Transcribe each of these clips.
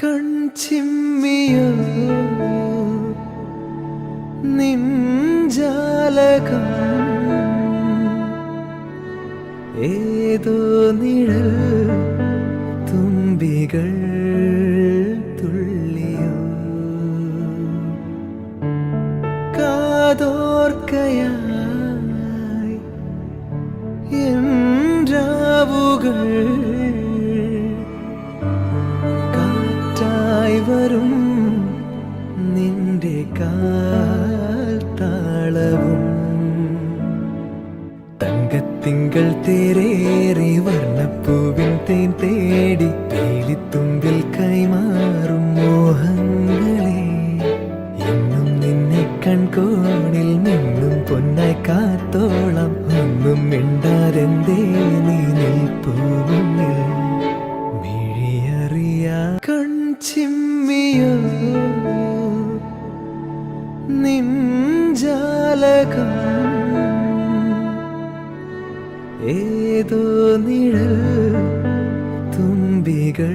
കൺചിമ്മിയോ നിൻജാലകം ഏതോ നിഴൽ തുമ്പികൾ തുള്ളിയോ കാതോർക്കയായി എൻ രാവുകൾ കാറ്റായി വരും നിന്റെ കാൽ താളവും തങ്കത്തിങ്കൾ തേരേറി വർണ്ണപ്പൂവിൻ തേൻ തേടി വേലിത്തുമ്പിൽ കൈമാറും മോഹങ്ങളെ എന്നും നിന്നെ കൺകോണിൽ നിന്നും പൊന്നായി കാത്തോളം ഒന്നും മിണ്ടാരെന്തേ നീ നിൽപ്പൂവുന്നിൽ മിഴിയറിയാ കൺചിമ്മിയോ നിൻജാലകം ഏതോ നിഴൽ തുമ്പികൾ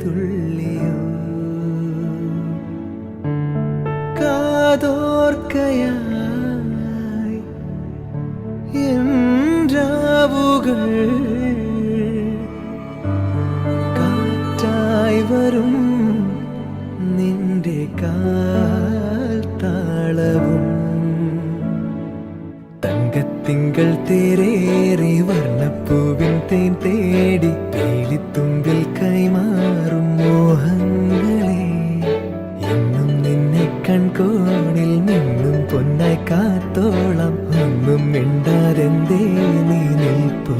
തുള്ളിയോ കാതോർക്കയായി എൻ രാവുകൾ കാറ്റായി വരും നിന്റെ കാൽ താളവും തങ്കത്തിങ്കൾ തേരേറി വർണ്ണപ്പൂവിൻ തേൻ തേടി വേലിത്തുമ്പിൽ കൈമാറും മോഹങ്ങളെ എന്നും നിന്നെ കൺകോണിൽ നിന്നും പൊന്നായി കാത്തോളം ഒന്നും മിണ്ടാരെന്തേ നീ നിൽപ്പൂ